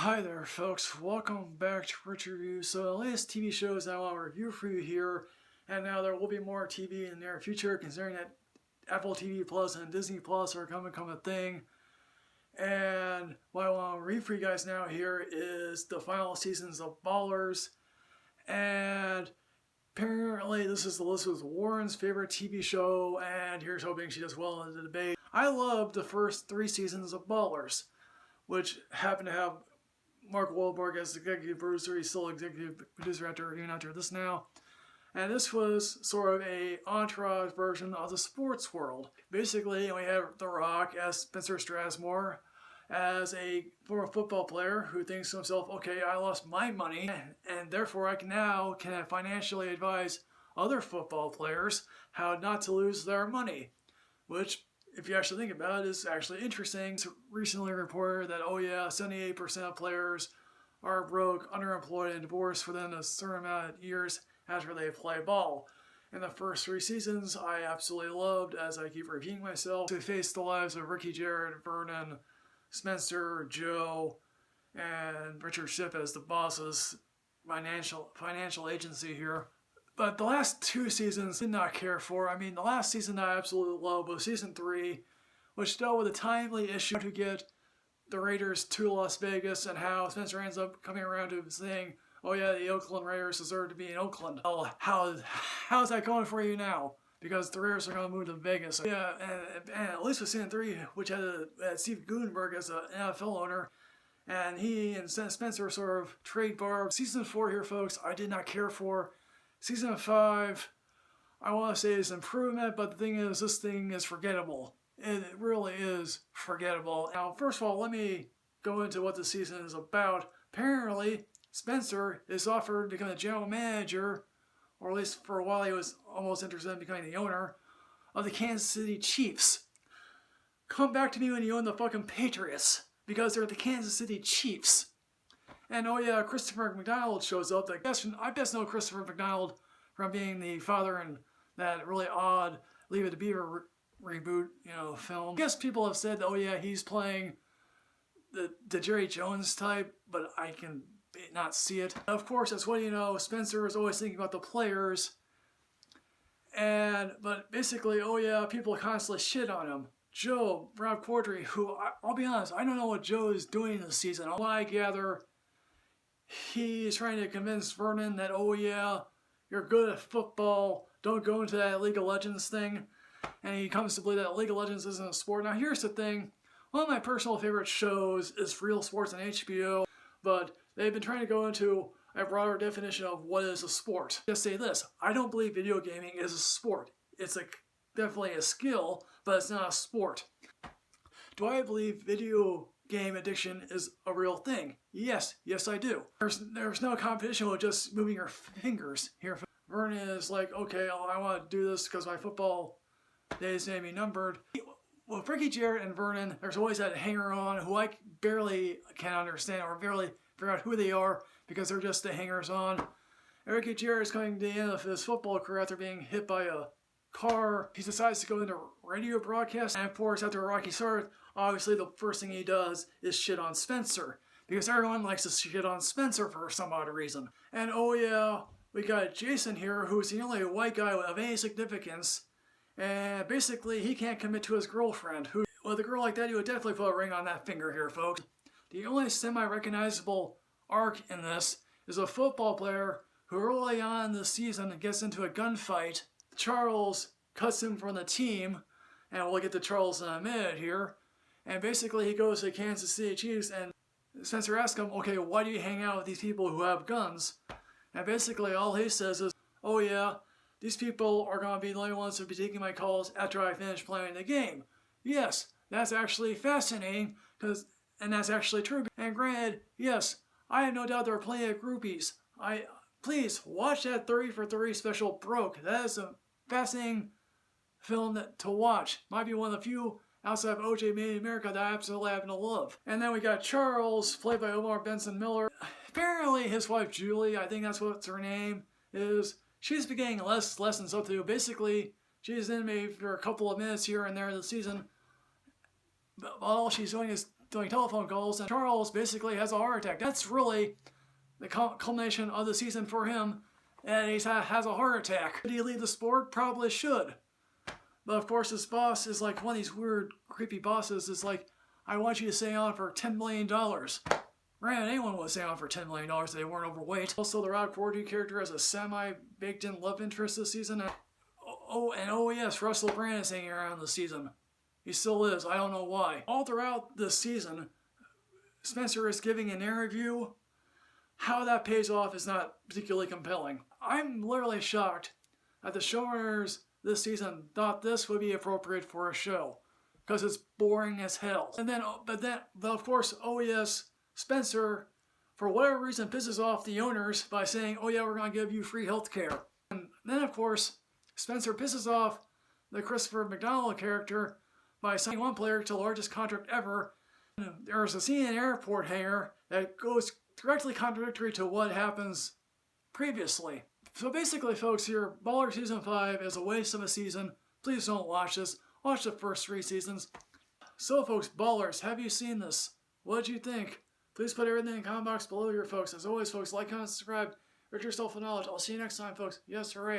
Hi there folks, welcome back to Rich Review. So the latest TV shows I want to review for you here, and now there will be more TV in the near future considering that Apple TV Plus and Disney Plus are going to become a thing. And what I want to read for you guys now here is the final seasons of Ballers. And apparently this is Elizabeth Warren's favorite TV show, and here's hoping she does well in the debate. I loved the first 3 seasons of Ballers, which happen to have Mark Wahlberg as executive producer. He's still executive producer even after this now. And this was sort of a entourage version of the sports world. Basically, we have The Rock as Spencer Strasmore, as a former football player who thinks to himself, okay, I lost my money, and therefore I can financially advise other football players how not to lose their money. Which, if you actually think about it, is actually interesting. It's recently reported that, 78% of players are broke, underemployed, and divorced within a certain amount of years after they play ball. In the first 3 seasons, I absolutely loved, as I keep repeating myself, to face the lives of Ricky, Jared, Vernon, Spencer, Joe, and Richard Shipp as the boss's financial agency here. But the last 2 seasons did not care for. I mean, the last season I absolutely loved was season 3, which dealt with a timely issue to get the Raiders to Las Vegas, and how Spencer ends up coming around to saying, oh yeah, the Oakland Raiders deserve to be in Oakland. Well, how's that going for you now? Because the Raiders are going to move to Vegas. Yeah, and at least with season 3, which had Steve Gutenberg as an NFL owner, and he and Spencer sort of trade bar. Season 4 here, folks, I did not care for. Season 5, I want to say is improvement, but the thing is, this thing is forgettable. It really is forgettable. Now, first of all, let me go into what the season is about. Apparently, Spencer is offered to become the general manager, or at least for a while he was almost interested in becoming the owner, of the Kansas City Chiefs. Come back to me when you own the fucking Patriots, because they're the Kansas City Chiefs. And Christopher McDonald shows up. I best know Christopher McDonald from being the father in that really odd Leave It to Beaver reboot, film. I guess people have said, he's playing the Jerry Jones type, but I can not see it. Of course, that's what Spencer is always thinking about the players. But basically, people constantly shit on him. Joe, Rob Corddry, who, I'll be honest, I don't know what Joe is doing this season. All I gather, he's trying to convince Vernon that, you're good at football, don't go into that League of Legends thing. And he comes to believe that League of Legends isn't a sport. Now here's the thing, one of my personal favorite shows is Real Sports on HBO, but they've been trying to go into a broader definition of what is a sport. Just say this, I don't believe video gaming is a sport. It's definitely a skill, but it's not a sport. Do I believe video game addiction is a real thing? Yes I do. There's no competition with just moving your fingers here. Vernon is like, okay, I want to do this because my football days may be numbered. With Ricky, Jared, and Vernon, there's always that hanger-on who I barely can understand or barely figure out who they are because they're just the hangers-on. And Ricky Jared is coming to the end of his football career after being hit by a car. He decides to go into radio broadcast, and of course, after a rocky start, obviously the first thing he does is shit on Spencer, because everyone likes to shit on Spencer for some odd reason. And we got Jason here, who's the only white guy of any significance, and basically he can't commit to his girlfriend, who, with a girl like that, you would definitely put a ring on that finger here, folks. The only semi-recognizable arc in this is a football player who early on in the season gets into a gunfight. Charles cuts him from the team, and we'll get to Charles in a minute here, and basically he goes to the Kansas City Chiefs, and Spencer asks him, okay, why do you hang out with these people who have guns? And basically all he says is, these people are going to be the only ones who will be taking my calls after I finish playing the game. Yes, that's actually fascinating, and that's actually true. And granted, yes, I have no doubt there are plenty of groupies. Please watch that 30 for 30 special Broke. That is a fascinating film to watch. Might be one of the few outside of O.J. Made in America that I absolutely happen to love. And then we got Charles, played by Omar Benson Miller. Apparently his wife Julie, I think that's what her name is, she's been getting less and stuff to do. Basically, she's in maybe for a couple of minutes here and there in the season, but all she's doing is doing telephone calls, and Charles basically has a heart attack. That's really the culmination of the season for him, and he has a heart attack. Should he leave the sport? Probably should. But of course his boss is like one of these weird, creepy bosses. Is like, I want you to stay on for $10 million. Granted, anyone would stay on for $10 million if they weren't overweight. Also, the Rob Corddry character has a semi-baked-in love interest this season. And oh yes, Russell Brand is hanging around this season. He still is. I don't know why. All throughout this season, Spencer is giving an interview. How that pays off is not particularly compelling. I'm literally shocked that the showrunners this season thought this would be appropriate for a show, because it's boring as hell. But of course, oh yes, Spencer, for whatever reason, pisses off the owners by saying, oh yeah, we're going to give you free health care. And then, of course, Spencer pisses off the Christopher McDonald character by signing one player to the largest contract ever. There's a scene in an airport hangar that goes directly contradictory to what happens previously. So basically, folks, here, Baller Season 5 is a waste of a season. Please don't watch this. Watch the first 3 seasons. So, folks, Ballers, have you seen this? What did you think? Please put everything in the comment box below here, folks. As always, folks, like, comment, subscribe. Rich yourself in knowledge. I'll see you next time, folks. Yes, hooray.